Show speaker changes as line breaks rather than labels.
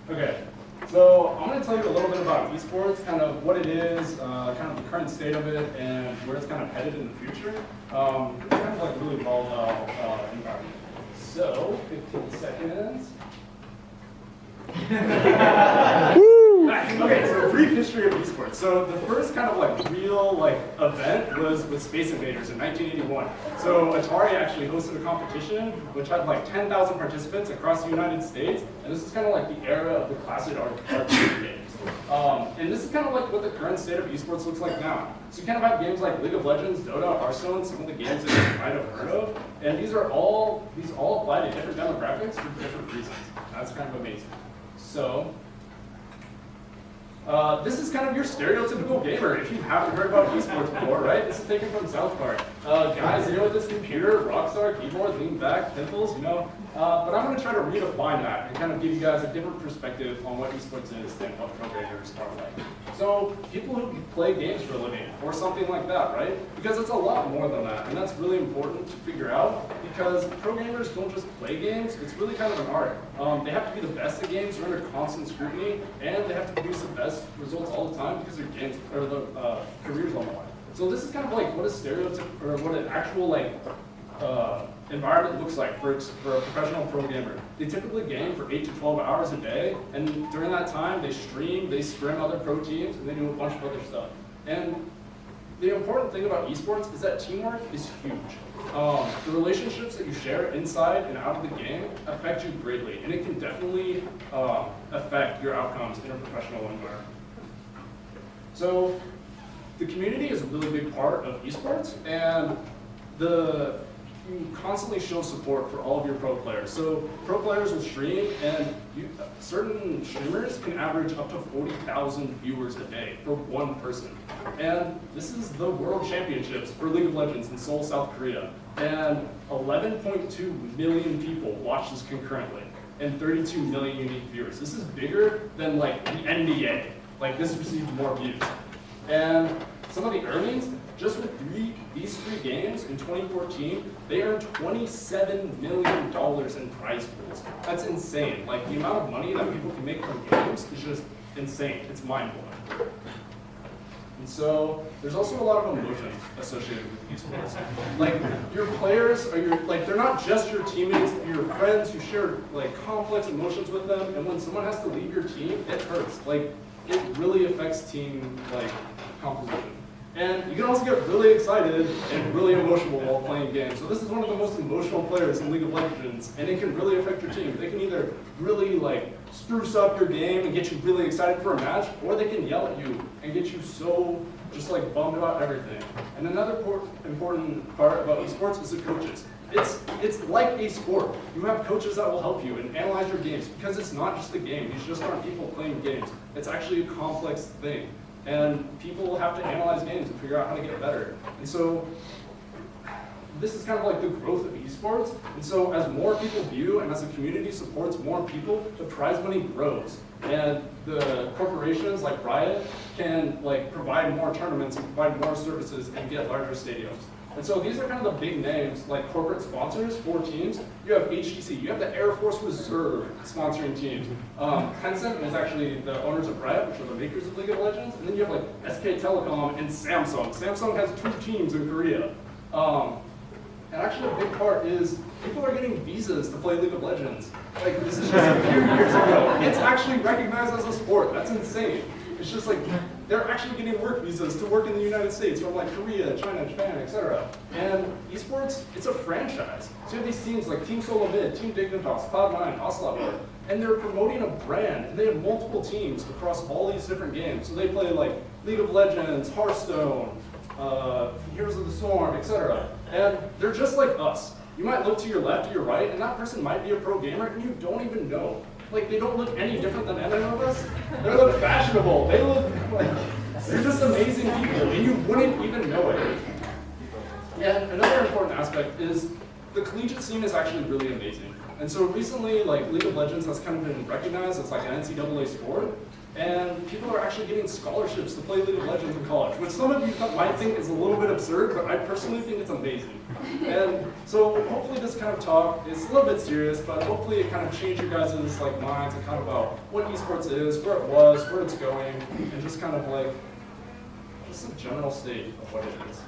Okay, so I'm going to tell you a little bit about esports, kind of what it is, kind of the current state of it, and where it's kind of headed in the future. It's kind of like a really volatile environment. So, 15 seconds. Okay, so brief history of esports. So the first kind of like real event was with Space Invaders in 1981. So Atari actually hosted a competition which had like 10,000 participants across the United States, and this is kind of like the era of the classic arcade games. And this is kind of like what the current state of esports looks like now. So you kind of have games like League of Legends, Dota, Hearthstone, some of the games that you might have heard of, and these all apply to different demographics for different reasons. That's kind of amazing. So, this is kind of your stereotypical gamer if you haven't heard about esports before, right? This is taken from South Park. Guys, with this computer, rockstar, keyboard, lean back, pimples, but I'm going to try to redefine that and kind of give you guys a different perspective on what esports is and what programmers are like. So, people who play games for a living, or something like that, right? Because it's a lot more than that, and that's really important to figure out, because programmers don't just play games, it's really kind of an art. They have to be the best at games, they're under constant scrutiny, and they have to produce the best results all the time because their games, or the careers on the line. So this is kind of like what a stereotype, or what an actual environment looks like for a professional programmer. They typically game for 8 to 12 hours a day, and during that time they stream, they scrim other pro teams, and they do a bunch of other stuff. And the important thing about esports is that teamwork is huge. The relationships that you share inside and out of the game affect you greatly, and it can definitely affect your outcomes in a professional environment. So the community is a really big part of esports, and you constantly show support for all of your pro players. So pro players will stream, and certain streamers can average up to 40,000 viewers a day for one person. And this is the World Championships for League of Legends in Seoul, South Korea. And 11.2 million people watch this concurrently, and 32 million unique viewers. This is bigger than like the NBA. Like this received more views. And some of the earnings, just with these three games in 2014, they earned $27 million in prize pools. That's insane. Like the amount of money that people can make from games is just insane. It's mind-blowing. And so there's also a lot of emotion associated with esports. Like your players they're not just your teammates, they're your friends. You share like complex emotions with them, and when someone has to leave your team, it hurts. Like it really affects team composition. And you can also get really excited and really emotional while playing games. So this is one of the most emotional players in League of Legends, and it can really affect your team. They can either really spruce up your game and get you really excited for a match, or they can yell at you and get you so just bummed about everything. And another important part about esports is the coaches. It's like a sport. You have coaches that will help you and analyze your games, because it's not just a game. These just aren't people playing games. It's actually a complex thing. And people have to analyze games and figure out how to get better. And so this is kind of like the growth of esports. And so as more people view and as the community supports more people, the prize money grows. And the corporations like Riot can provide more tournaments and provide more services and get larger stadiums. And so these are kind of the big names, like corporate sponsors for teams. You have HTC, you have the Air Force Reserve sponsoring teams. Tencent is actually the owners of Riot, which are the makers of League of Legends. And then you have SK Telecom and Samsung. Samsung has 2 teams in Korea. And actually a big part is people are getting visas to play League of Legends. This is just a few years ago. It's actually recognized as a sport. That's insane. It's just they're actually getting work visas to work in the United States from Korea, China, Japan, etc. And esports, it's a franchise. So you have these teams like Team Solo Mid, Team Dignitas, Cloud9, Ocelot, and they're promoting a brand, and they have multiple teams across all these different games. So they play League of Legends, Hearthstone, Heroes of the Storm, etc. And they're just like us. You might look to your left or your right, and that person might be a pro gamer, and you don't even know. They don't look any different than any of us. They look fashionable. They look they're just amazing people, and you wouldn't even know it. And another important aspect is the collegiate scene is actually really amazing. And so recently, League of Legends has kind of been recognized as an NCAA sport. And people are actually getting scholarships to play League of Legends in college, which some of you might think is a little bit absurd, but I personally think it's amazing. And so hopefully this kind of talk is a little bit serious, but hopefully it kind of changed your guys' like minds and kind of about what esports is, where it was, where it's going, and just kind of like just a general state of what it is.